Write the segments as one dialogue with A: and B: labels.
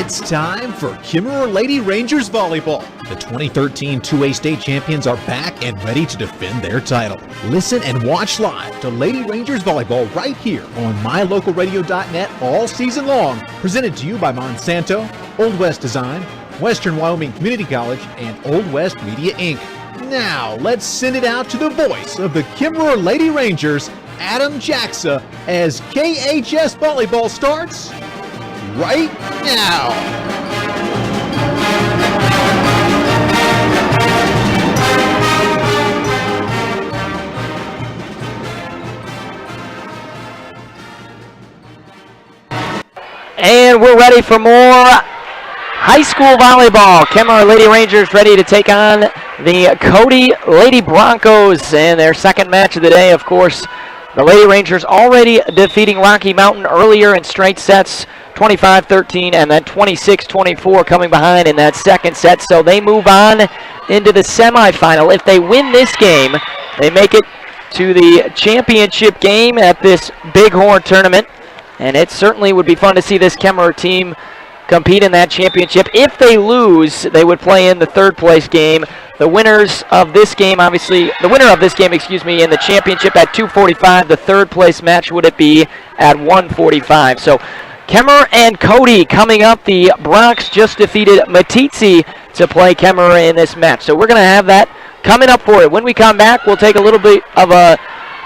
A: It's time for Kimmerer Lady Rangers Volleyball. The 2013 2A state champions are back and ready to defend their title. Listen and watch live to Lady Rangers Volleyball right here on mylocalradio.net all season long. Presented to you by Monsanto, Old West Design, Western Wyoming Community College, and Old West Media, Inc. Now, let's send it out to the voice of the Kimmerer Lady Rangers, Adam Jacksa, as KHS Volleyball starts right now.
B: And we're ready for more high school volleyball. Kimmerer Lady Rangers ready to take on the CODY Lady Broncos in their second match of the day. Of course, the Lady Rangers already defeating Rocky Mountain earlier in straight sets, 25-13 and then 26-24 coming behind in that second set. So they move on into the semifinal. If they win this game, they make it to the championship game at this Bighorn tournament. And it certainly would be fun to see this Kimmerer team compete in that championship. If they lose, they would play in the third place game. The winners of this game, obviously, the winner of this game, in the championship at 2:45. The third place match would it be at 1:45. So Kimmerer and CODY coming up. The Bronx just defeated Matitsi to play Kimmerer in this match. So we're going to have that coming up for it. When we come back, we'll take a little bit of a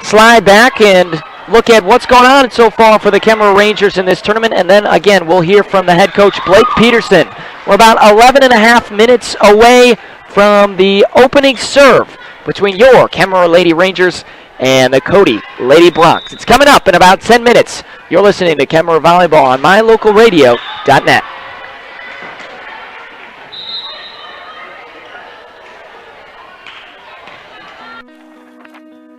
B: slide back and look at what's going on so far for the Kimmerer Rangers in this tournament. And then, again, we'll hear from the head coach, Blake Peterson. We're about 11 and a half minutes away from the opening serve between your Kimmerer Lady Rangers and the CODY Lady Bronx. It's coming up in about 10 minutes. You're listening to Kimmerer Volleyball on mylocalradio.net.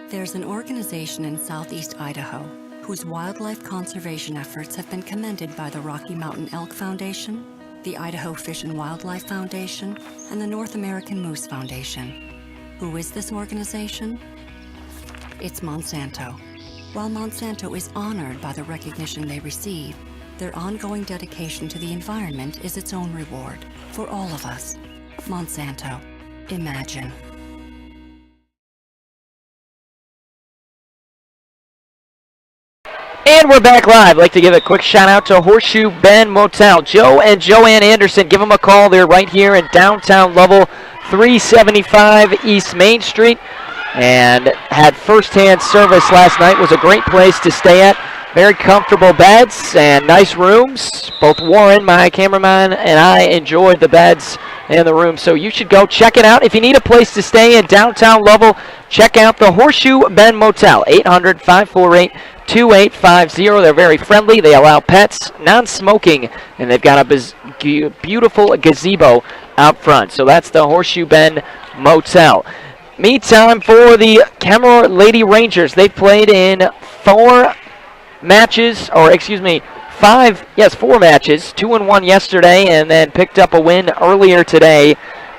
C: There's an organization in southeast Idaho whose wildlife conservation efforts have been commended by the Rocky Mountain Elk Foundation, the Idaho Fish and Wildlife Foundation, and the North American Moose Foundation. Who is this organization? It's Monsanto. While Monsanto is honored by the recognition they receive, their ongoing dedication to the environment is its own reward for all of us. Monsanto. Imagine.
B: And we're back live. I'd like to give a quick shout out to Horseshoe Bend Motel. Joe and Joanne Anderson, give them a call. They're right here in downtown Lovell, 375 East Main Street, and had first-hand service last night. Was a great place to stay at. Very comfortable beds and nice rooms. Both Warren, my cameraman, and I enjoyed the beds and the room. So you should go check it out. If you need a place to stay in downtown Lovell, check out the Horseshoe Bend Motel, 800-548-2850. They're very friendly. They allow pets, non-smoking, and they've got a beautiful gazebo out front. So that's the Horseshoe Bend Motel. Meantime, for the Kimmerer Lady Rangers, they played in four matches, 4 matches, 2-1 yesterday, and then picked up a win earlier today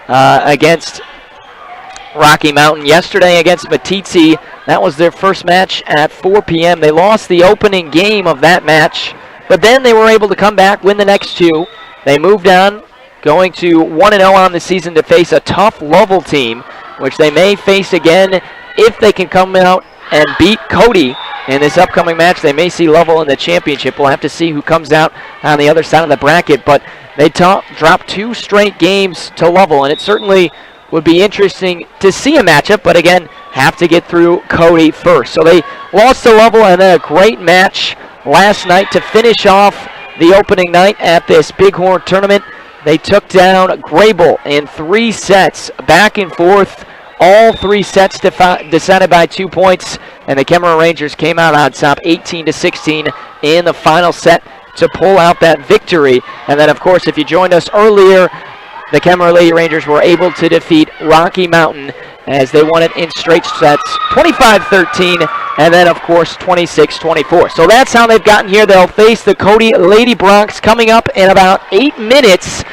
B: against Rocky Mountain. Yesterday against Matitsi, that was their first match at 4 p.m. They lost the opening game of that match, but then they were able to come back, win the next two. They moved on, going to 1-0 on the season to face a tough Lovell team, which they may face again if they can come out and beat CODY in this upcoming match. They may see Lovell in the championship. We'll have to see who comes out on the other side of the bracket, but they dropped 2 straight games to Lovell, and it certainly would be interesting to see a matchup, but again, have to get through CODY first. So they lost to Lovell, and then a great match last night to finish off the opening night at this Bighorn tournament. They took down Grable in 3 sets, back and forth. All 3 sets decided by 2 points, and the Kimmerer Rangers came out on top 18-16 in the final set to pull out that victory. And then, of course, if you joined us earlier, the Kimmerer Lady Rangers were able to defeat Rocky Mountain as they won it in straight sets, 25-13, and then, of course, 26-24. So that's how they've gotten here. They'll face the CODY Lady Bronx coming up in about 8 minutes.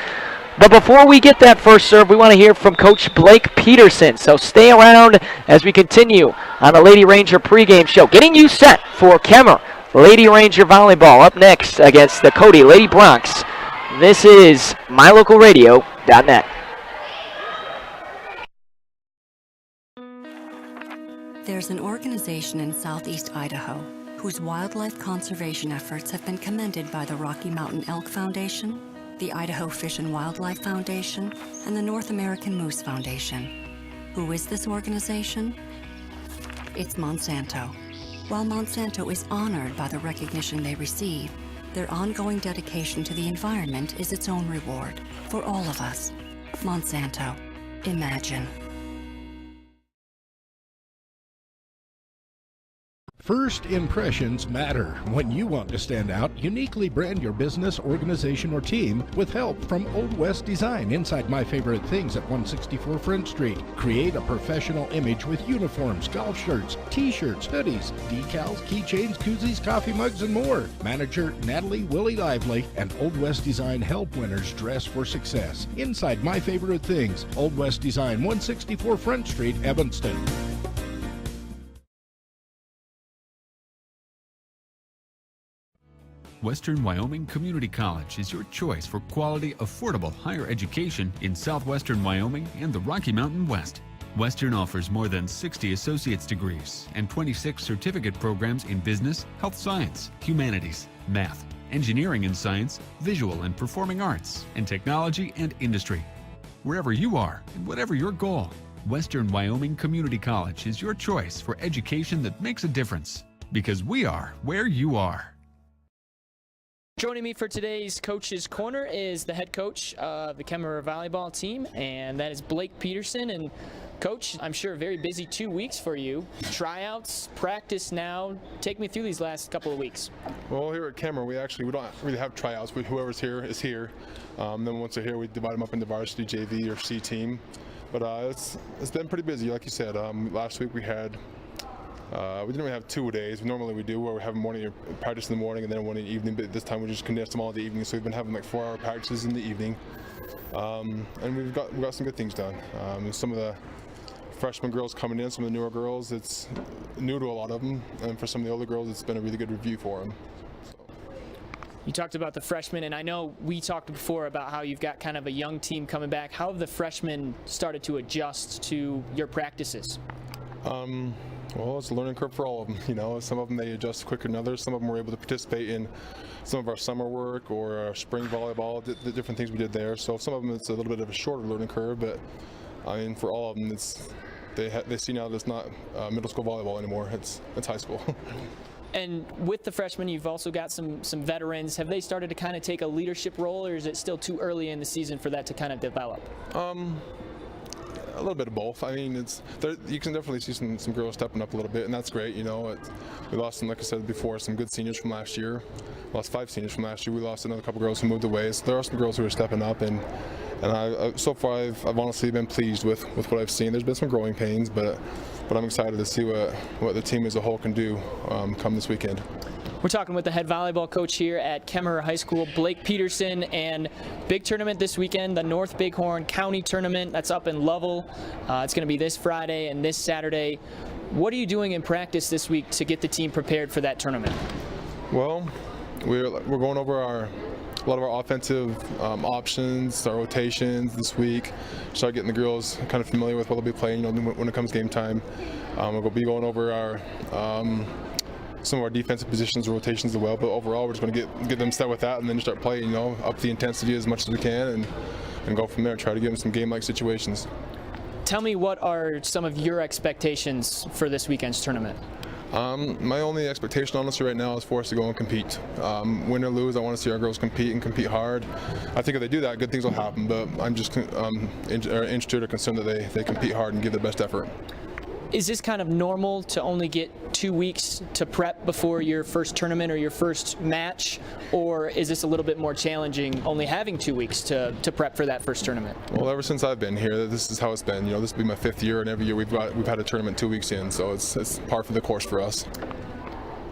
B: But before we get that first serve, we want to hear from Coach Blake Peterson. So stay around as we continue on the Lady Ranger pregame show, getting you set for Kimmerer Lady Ranger Volleyball up next against the CODY Lady Bronx This is mylocalradio.net.
C: There's an organization in southeast Idaho whose wildlife conservation efforts have been commended by the Rocky Mountain Elk Foundation, the Idaho Fish and Wildlife Foundation, and the North American Moose Foundation. Who is this organization? It's Monsanto. While Monsanto is honored by the recognition they receive, their ongoing dedication to the environment is its own reward for all of us. Monsanto. Imagine.
D: First impressions matter. When you want to stand out, uniquely brand your business, organization, or team with help from Old West Design inside My Favorite Things at 164 Front Street. Create a professional image with uniforms, golf shirts, t-shirts, hoodies, decals, keychains, koozies, coffee mugs, and more. Manager Natalie Willie Lively and Old West Design help winners dress for success. Inside My Favorite Things, Old West Design, 164 Front Street, Evanston.
E: Western Wyoming Community College is your choice for quality, affordable higher education in southwestern Wyoming and the Rocky Mountain West. Western offers more than 60 associate's degrees and 26 certificate programs in business, health science, humanities, math, engineering and science, visual and performing arts, and technology and industry. Wherever you are and whatever your goal, Western Wyoming Community College is your choice for education that makes a difference. Because we are where you are.
F: Joining me for today's Coach's Corner is the head coach of the Kemmerer volleyball team, and that is Blake Peterson. And Coach, I'm sure a very busy 2 weeks for you. Tryouts, practice now. Take me through these last couple of weeks.
G: Well, here at Kemmerer, we don't really have tryouts, but whoever's here is here. Then once they're here, we divide them up into varsity, JV, or C team. But it's been pretty busy, like you said. Last week we had we didn't really have 2 days. Normally we do, where we have morning practice in the morning and then one in the evening, but this time we just condensed them all in the evening, so we've been having like 4-hour practices in the evening. And we've got some good things done. Some of the freshman girls coming in, some of the newer girls, it's new to a lot of them, and for some of the older girls, it's been a really good review for them.
F: You talked about the freshmen, and I know we talked before about how you've got kind of a young team coming back. How have the freshmen started to adjust to your practices?
G: Well, it's a learning curve for all of them. You know, some of them they adjust quicker than others. Some of them were able to participate in some of our summer work or our spring volleyball, the different things we did there. So some of them it's a little bit of a shorter learning curve, but I mean for all of them, they see now that it's not middle school volleyball anymore. It's high school.
F: And with the freshmen, you've also got some veterans. Have they started to kind of take a leadership role, or is it still too early in the season for that to kind of develop?
G: A little bit of both. I mean, you can definitely see some girls stepping up a little bit, and that's great. You know, we lost some, like I said before, some good seniors from last year. Lost 5 seniors from last year. We lost another couple girls who moved away. So there are some girls who are stepping up, and so far I've honestly been pleased with what I've seen. There's been some growing pains, but I'm excited to see what the team as a whole can do come this weekend.
F: We're talking with the head volleyball coach here at Kemmerer High School, Blake Peterson, and big tournament this weekend, the North Bighorn County Tournament. That's up in Lovell. It's going to be this Friday and this Saturday. What are you doing in practice this week to get the team prepared for that tournament?
G: Well, we're going over a lot of our offensive options, our rotations this week. Start getting the girls kind of familiar with what they'll be playing, you know, when it comes game time. We'll be going over our some of our defensive positions, rotations as well, but overall we're just going to get them set with that and then start playing, you know, up the intensity as much as we can and go from there, try to give them some game-like situations.
F: Tell me, what are some of your expectations for this weekend's tournament?
G: My only expectation honestly right now is for us to go and compete. Win or lose, I want to see our girls compete and compete hard. I think if they do that, good things will happen, but I'm just interested or concerned that they compete hard and give their best effort.
F: Is this kind of normal to only get 2 weeks to prep before your first tournament or your first match, or is this a little bit more challenging only having 2 weeks to prep for that first tournament?
G: Well, ever since I've been here, this is how it's been. You know, this will be my 5th year, and every year we've had a tournament 2 weeks in, so it's par for the course for us.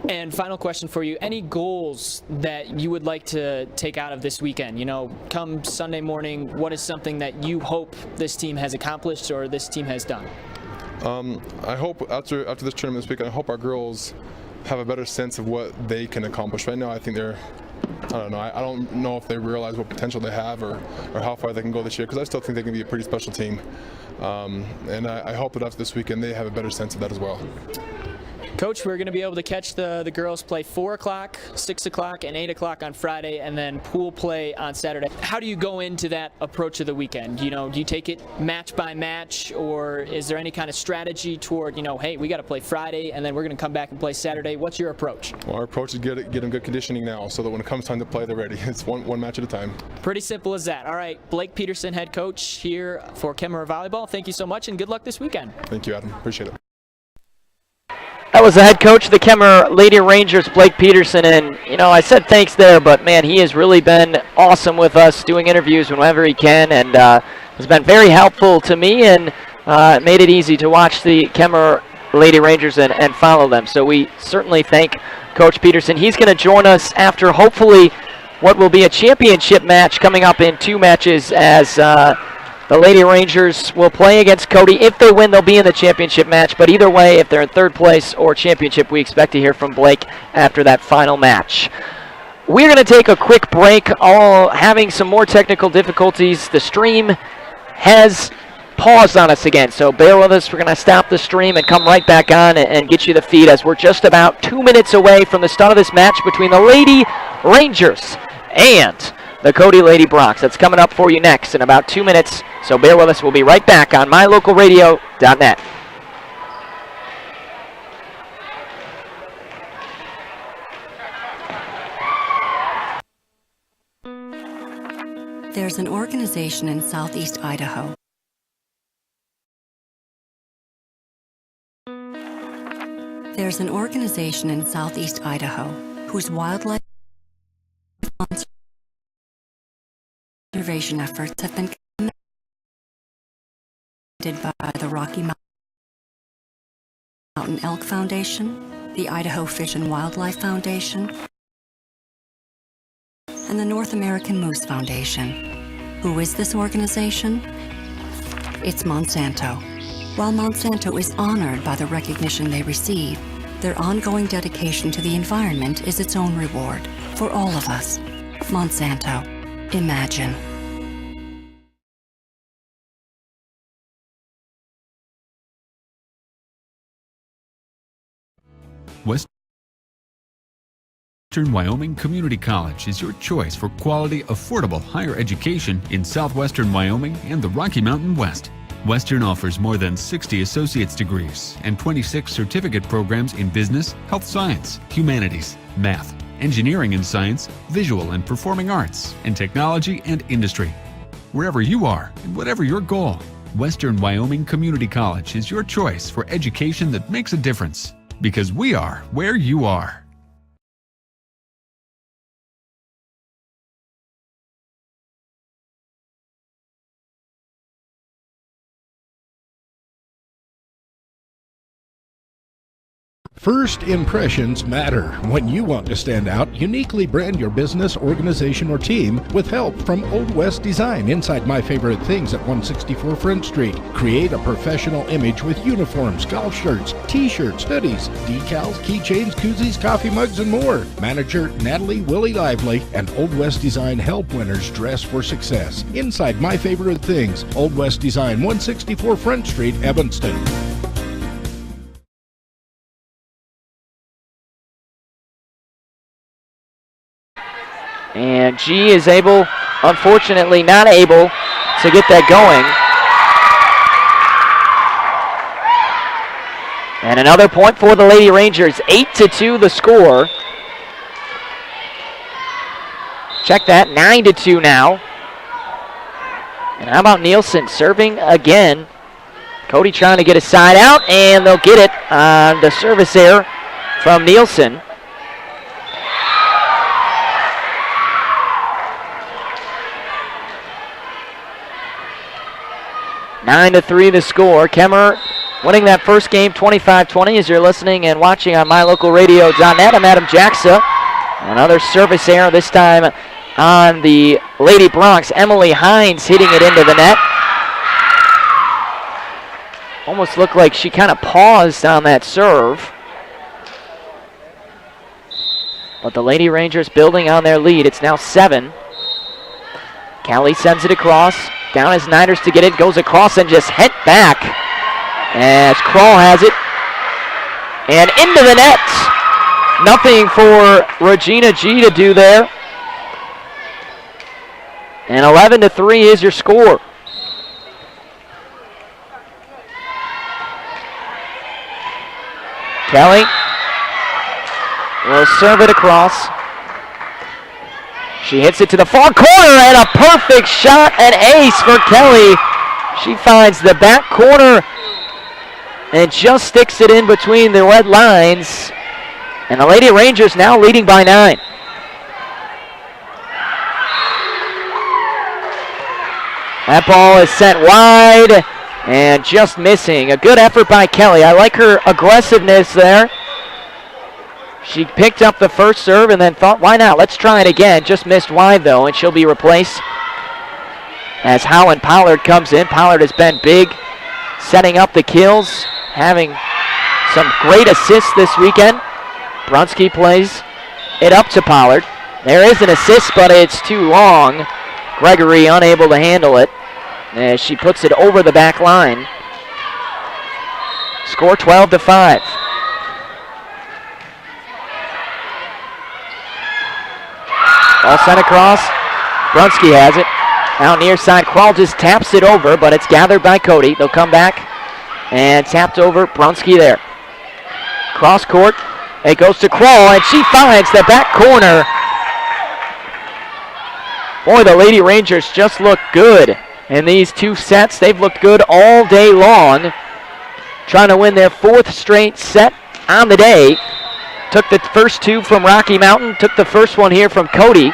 F: And final question for you, any goals that you would like to take out of this weekend? You know, come Sunday morning, what is something that you hope this team has accomplished or this team has done?
G: I hope after this tournament this weekend, I hope our girls have a better sense of what they can accomplish. Right now, I think they're I don't know. I don't know if they realize what potential they have or how far they can go this year, because I still think they can be a pretty special team. And I hope that after this weekend they have a better sense of that as well.
F: Coach, we're going to be able to catch the girls play 4 o'clock, 6 o'clock, and 8 o'clock on Friday, and then pool play on Saturday. How do you go into that approach of the weekend? You know, do you take it match by match, or is there any kind of strategy toward, hey, we got to play Friday, and then we're going to come back and play Saturday? What's your approach?
G: Well, our approach is get them good conditioning now, so that when it comes time to play, they're ready. It's one match at a time.
F: Pretty simple as that. All right, Blake Peterson, head coach here for Kemmerer Volleyball. Thank you so much, and good luck this weekend.
G: Thank you, Adam. Appreciate it.
B: That was the head coach of the Kemmerer Lady Rangers, Blake Peterson, and I said thanks there, but man, he has really been awesome with us, doing interviews whenever he can, and has been very helpful to me, and made it easy to watch the Kemmerer Lady Rangers and follow them. So we certainly thank Coach Peterson. He's going to join us after hopefully what will be a championship match coming up in 2 matches, as the Lady Rangers will play against CODY. If they win, they'll be in the championship match. But either way, if they're in 3rd place or championship, we expect to hear from Blake after that final match. We're going to take a quick break, all having some more technical difficulties. The stream has paused on us again, so bear with us. We're going to stop the stream and come right back on and get you the feed, as we're just about 2 minutes away from the start of this match between the Lady Rangers and the CODY Lady Bronx. That's coming up for you next in about 2 minutes, so bear with us. We'll be right back on mylocalradio.net.
C: There's an organization in southeast Idaho. There's an organization in southeast Idaho whose wildlife conservation efforts have been commended by the Rocky Mountain Elk Foundation, the Idaho Fish and Wildlife Foundation, and the North American Moose Foundation. Who is this organization? It's Monsanto. While Monsanto is honored by the recognition they receive, their ongoing dedication to the environment is its own reward for all of us. Monsanto. Imagine.
E: Western Wyoming Community College is your choice for quality, affordable higher education in southwestern Wyoming and the Rocky Mountain West. Western offers more than 60 associate's degrees and 26 certificate programs in business, health science, humanities, math, engineering and science, visual and performing arts, and technology and industry. Wherever you are and whatever your goal, Western Wyoming Community College is your choice for education that makes a difference. Because we are where you are.
D: First impressions matter. When you want to stand out, uniquely brand your business, organization, or team with help from Old West Design inside My Favorite Things at 164 Front Street. Create a professional image with uniforms, golf shirts, t-shirts, hoodies, decals, keychains, koozies, coffee mugs, and more. Manager Natalie Willie Lively and Old West Design help winners dress for success. Inside My Favorite Things, Old West Design, 164 Front Street, Evanston.
B: And G is able, unfortunately not able, to get that going. And another point for the Lady Rangers, 8-2 the score. Check that, 9-2 now. And how about Nielsen serving again? CODY trying to get a side out, and they'll get it on the service error from Nielsen. 9-3 the score. Kemmerer winning that first game 25-20 as you're listening and watching on mylocalradio.net. I'm Adam Jacksa. Another service error, this time on the Lady Bronx. Emily Hines hitting it into the net. Almost looked like she kind of paused on that serve. But the Lady Rangers building on their lead. It's now 7. Kelly sends it across. Down as Niners to get it. Goes across and just hit back. As Kroll has it. And into the net. Nothing for Regina G to do there. And 11-3 is your score. Kelly will serve it across. She hits it to the far corner and a perfect shot, an ace for Kelly. She finds the back corner and just sticks it in between the red lines. And the Lady Rangers now leading by 9. That ball is sent wide and just missing. A good effort by Kelly. I like her aggressiveness there. She picked up the first serve and then thought, why not? Let's try it again. Just missed wide, though, and she'll be replaced as Howland Pollard comes in. Pollard has been big, setting up the kills, having some great assists this weekend. Brunski plays it up to Pollard. There is an assist, but it's too long. Gregory unable to handle it as she puts it over the back line. Score 12-5. Ball sent across. Brunski has it. Out near side, Kroll just taps it over, but it's gathered by Cody. They'll come back and tapped over. Brunski there. Cross court. It goes to Kroll, and she finds the back corner. Boy, the Lady Rangers just look good in these 2 sets. They've looked good all day long. Trying to win their 4th straight set on the day. Took the first 2 from Rocky Mountain. Took the first one here from Cody.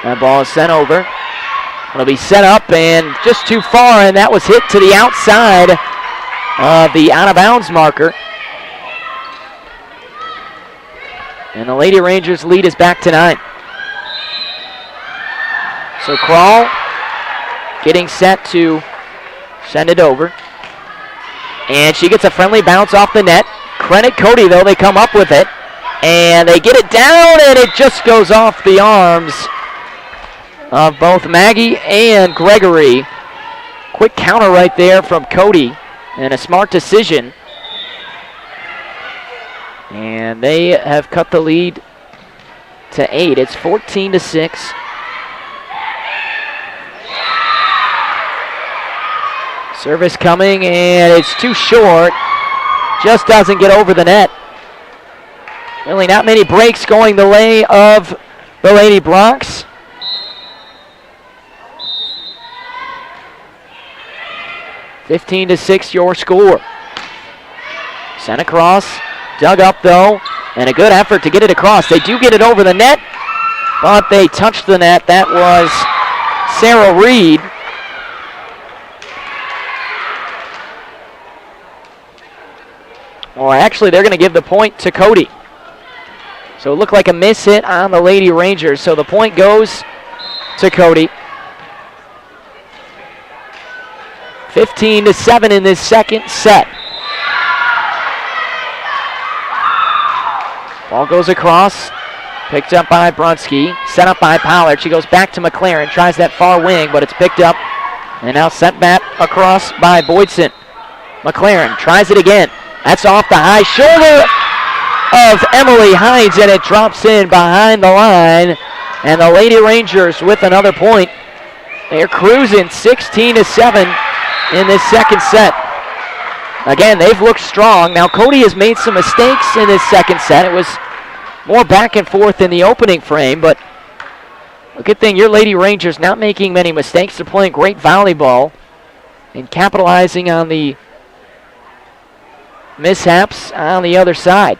B: That ball is sent over. It'll be set up and just too far, and that was hit to the outside of the out-of-bounds marker. And the Lady Rangers lead is back to 9. So Kroll getting set to send it over. And she gets a friendly bounce off the net. Credit Cody, though, they come up with it. And they get it down, and it just goes off the arms of both Maggie and Gregory. Quick counter right there from Cody, and a smart decision. And they have cut the lead to 8. It's 14-6. Service coming, and it's too short. Just doesn't get over the net. Really not many breaks going the way of the Lady Bronx. (15-6) your score. Sent across, dug up though, and a good effort to get it across. They do get it over the net, but they touched the net. That was Sarah Reed. Or actually, they're going to give the point to Cody. So it looked like a miss hit on the Lady Rangers. So the point goes to Cody. 15-7 in this second set. Ball goes across. Picked up by Brunski. Set up by Pollard. She goes back to McLaren. Tries that far wing, but it's picked up. And now sent back across by Boydson. McLaren tries it again. That's off the high shoulder of Emily Hines, and it drops in behind the line. And the Lady Rangers with another point. They're cruising 16-7 in this second set. Again, they've looked strong. Now, Cody has made some mistakes in this second set. It was more back and forth in the opening frame, but a good thing your Lady Rangers not making many mistakes. They're playing great volleyball and capitalizing on the mishaps on the other side.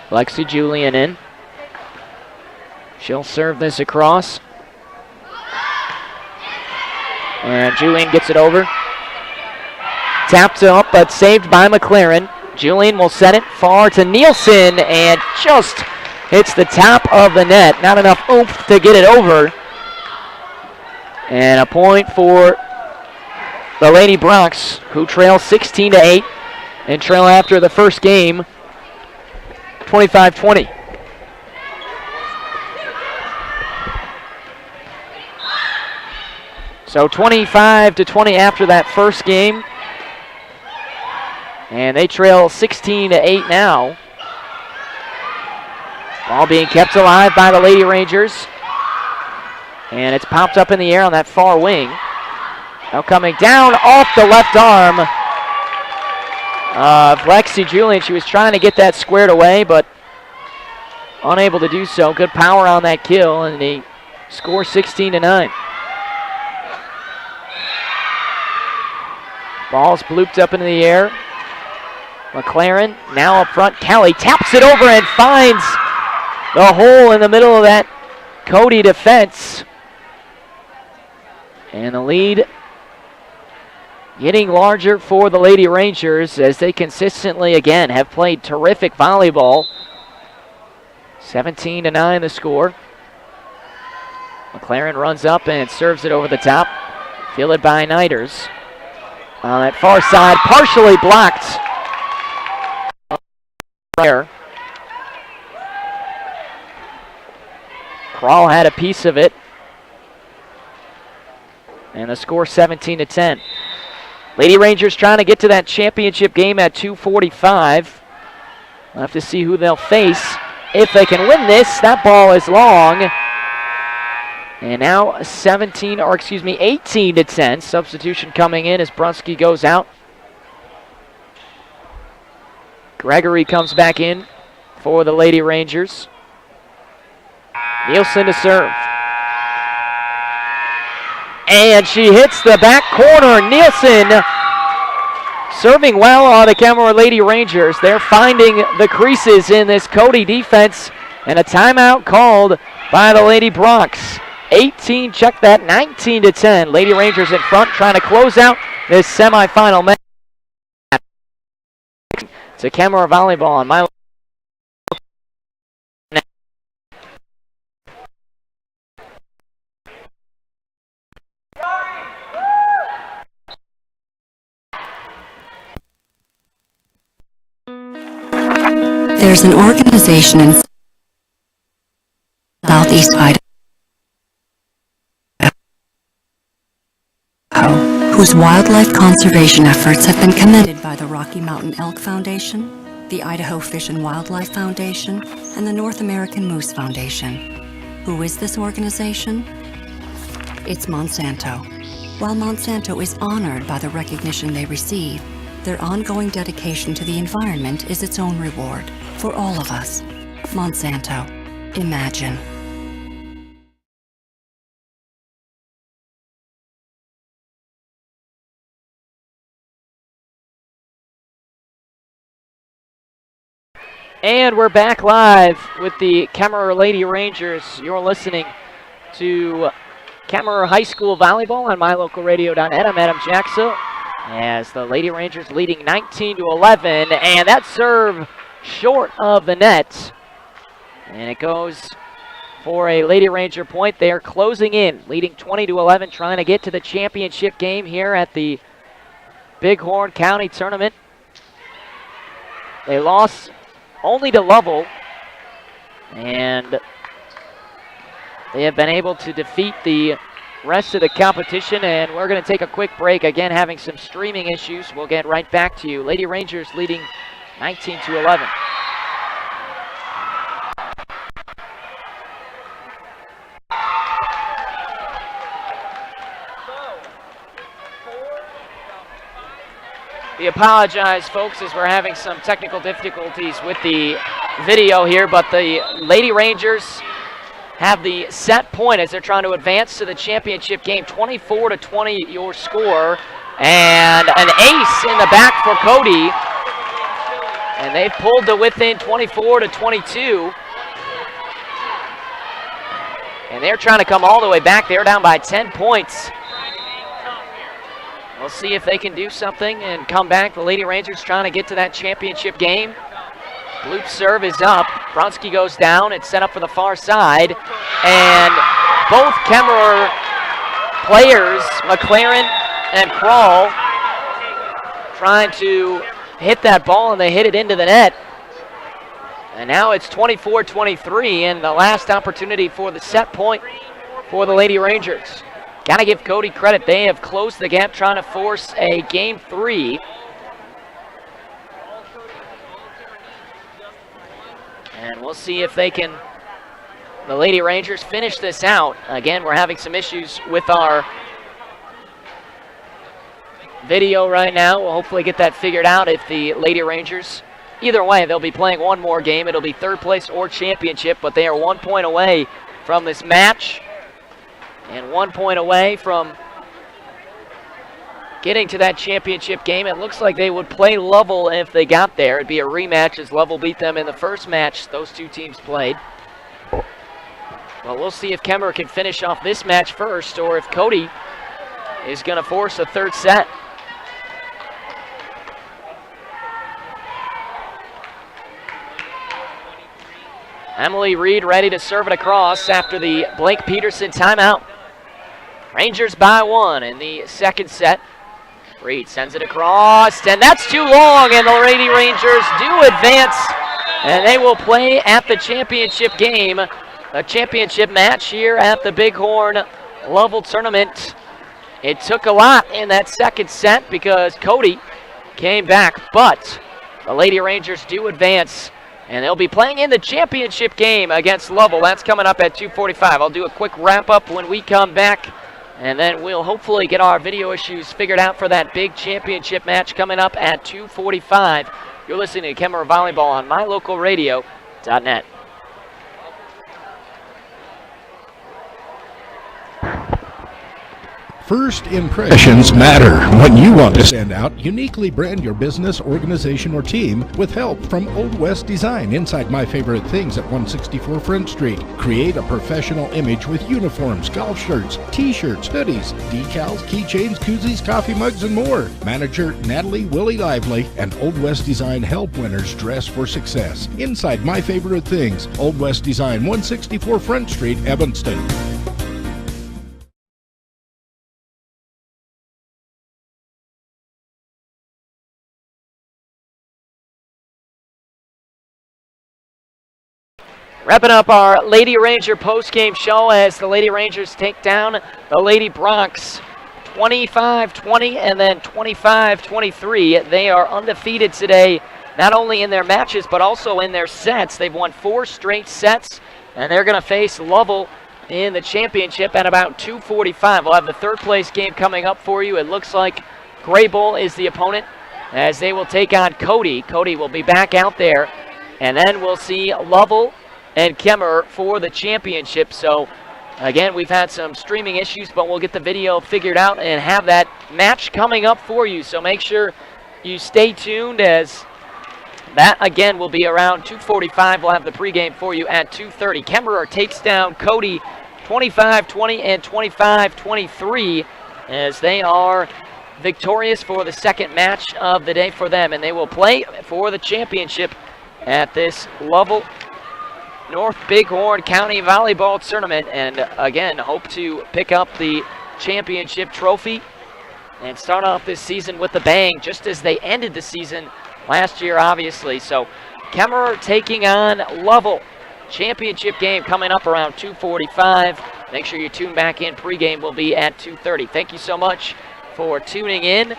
B: Lexi Julian in. She'll serve this across. And Julian gets it over. Tapped up, but saved by McLaren. Julian will set it far to Nielsen, and just hits the top of the net. Not enough oomph to get it over. And a point for the Lady Bronx, who trail 16-8. and trail after the first game, 25-20. So 25-20 after that first game. And they trail 16-8 now. Ball being kept alive by the Lady Rangers. And it's popped up in the air on that far wing. Now coming down off the left arm of Lexi Julian. She was trying to get that squared away, but unable to do so. Good power on that kill, and they score 16-9. Ball's blooped up into the air. McLaren now up front. Kelly taps it over and finds the hole in the middle of that CODY defense. And the lead getting larger for the Lady Rangers as they consistently, again, have played terrific volleyball. 17-9 the score. McLaren runs up and serves it over the top. Fielded by Niders. On that far side, partially blocked. There. Kroll had a piece of it. And the score 17-10. Lady Rangers trying to get to that championship game at 2:45. We'll have to see who they'll face. If they can win this, that ball is long. And now 18-10. Substitution coming in as Brunski goes out. Gregory comes back in for the Lady Rangers. Nielsen to serve. And she hits the back corner. Nielsen serving well on the Camera Lady Rangers. They're finding the creases in this CODY defense. And a timeout called by the Lady Bronx. 18, check that, 19-10. Lady Rangers in front trying to close out this semifinal match. It's a Camera volleyball on my.
C: There's an organization in Southeast Idaho whose wildlife conservation efforts have been commended by the Rocky Mountain Elk Foundation, the Idaho Fish and Wildlife Foundation, and the North American Moose Foundation. Who is this organization? It's Monsanto. While Monsanto is honored by the recognition they receive, their ongoing dedication to the environment is its own reward for all of us. Monsanto. Imagine.
B: And we're back live with the Camera Lady Rangers. You're listening to Camera High School Volleyball on mylocalradio.net. I'm Adam Jackson as the Lady Rangers leading 19-11, and that serve short of the net. And it goes for a Lady Ranger point. They are closing in, leading 20-11, trying to get to the championship game here at the Bighorn County Tournament. They lost only to Lovell, and they have been able to defeat the rest of the competition, and we're going to take a quick break. Again, having some streaming issues. We'll get right back to you. Lady Rangers leading 19-11. We apologize, folks, as we're having some technical difficulties with the video here, but the Lady Rangers have the set point as they're trying to advance to the championship game. 24-20 your score, and an ace in the back for CODY, and they've pulled to within 24-22, and they're trying to come all the way back. They're down by 10 points. We'll see if they can do something and come back. The Lady Rangers trying to get to that championship game. Loop serve is up. Bronsky goes down. It's set up for the far side. And both Kemmerer players, McLaren and Kroll, trying to hit that ball and they hit it into the net. And now it's 24-23 and the last opportunity for the set point for the Lady Rangers. Got to give Cody credit. They have closed the gap trying to force a game 3. And we'll see if they can, the Lady Rangers, finish this out. Again, we're having some issues with our video right now. We'll hopefully get that figured out if the Lady Rangers, either way, they'll be playing one more game. It'll be third place or championship, but they are 1 point away from this match and 1 point away from getting to that championship game. It looks like they would play Lovell if they got there. It'd be a rematch as Lovell beat them in the first match those two teams played. Well, we'll see if Kemmerer can finish off this match first or if Cody is going to force a third set. Emily Reed ready to serve it across after the Blake Peterson timeout. Rangers by 1 in the second set. Reed sends it across, and that's too long, and the Lady Rangers do advance, and they will play at the championship game, a championship match here at the Bighorn Lovell Tournament. It took a lot in that second set because Cody came back, but the Lady Rangers do advance, and they'll be playing in the championship game against Lovell. That's coming up at 2:45. I'll do a quick wrap-up when we come back, and then we'll hopefully get our video issues figured out for that big championship match coming up at 2:45. You're listening to Kemmerer Volleyball on mylocalradio.net.
D: First impressions matter. When you want to stand out, uniquely brand your business, organization, or team with help from Old West Design inside My Favorite Things at 164 Front Street. Create a professional image with uniforms, golf shirts, t-shirts, hoodies, decals, keychains, koozies, coffee mugs, and more. Manager Natalie Willie Lively and Old West Design help winners dress for success. Inside My Favorite Things, Old West Design, 164 Front Street, Evanston.
B: Wrapping up our Lady Ranger post-game show as the Lady Rangers take down the Lady Bronx 25-20 and then 25-23. They are undefeated today, not only in their matches but also in their sets. They've won 4 straight sets, and they're going to face Lovell in the championship at about 2:45. We'll have the third place game coming up for you. It looks like Gray Bull is the opponent as they will take on Cody. Cody will be back out there, and then we'll see Lovell and Kemmerer for the championship. So again, we've had some streaming issues, but we'll get the video figured out and have that match coming up for you. So make sure you stay tuned, as that again will be around 2:45. We'll have the pregame for you at 2:30. Kemmerer takes down Cody 25-20 and 25-23 as they are victorious for the second match of the day for them, and they will play for the championship at this Lovell North Bighorn County Volleyball Tournament, and again hope to pick up the championship trophy and start off this season with a bang, just as they ended the season last year, obviously. So Kemmerer taking on Lovell. Championship game coming up around 2:45. Make sure you tune back in. Pregame will be at 2:30. Thank you so much for tuning in.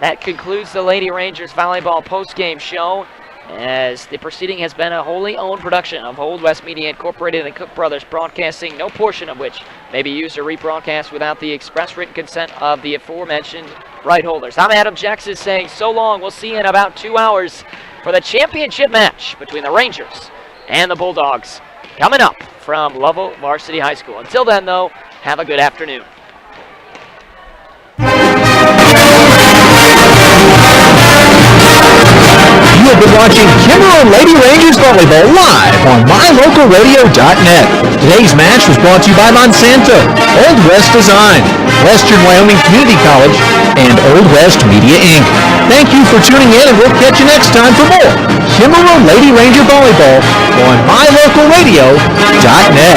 B: That concludes the Lady Rangers Volleyball postgame show, as the proceeding has been a wholly owned production of Old West Media Incorporated and Cook Brothers Broadcasting, no portion of which may be used or rebroadcast without the express written consent of the aforementioned right holders. I'm Adam Jackson saying so long. We'll see you in about 2 hours for the championship match between the Rangers and the Bulldogs coming up from Lovell Varsity High School. Until then, though, have a good afternoon.
A: You have been watching Kemmerer Lady Rangers Volleyball live on mylocalradio.net. Today's match was brought to you by Monsanto, Old West Design, Western Wyoming Community College, and Old West Media Inc. Thank you for tuning in, and we'll catch you next time for more Kemmerer Lady Ranger Volleyball on mylocalradio.net.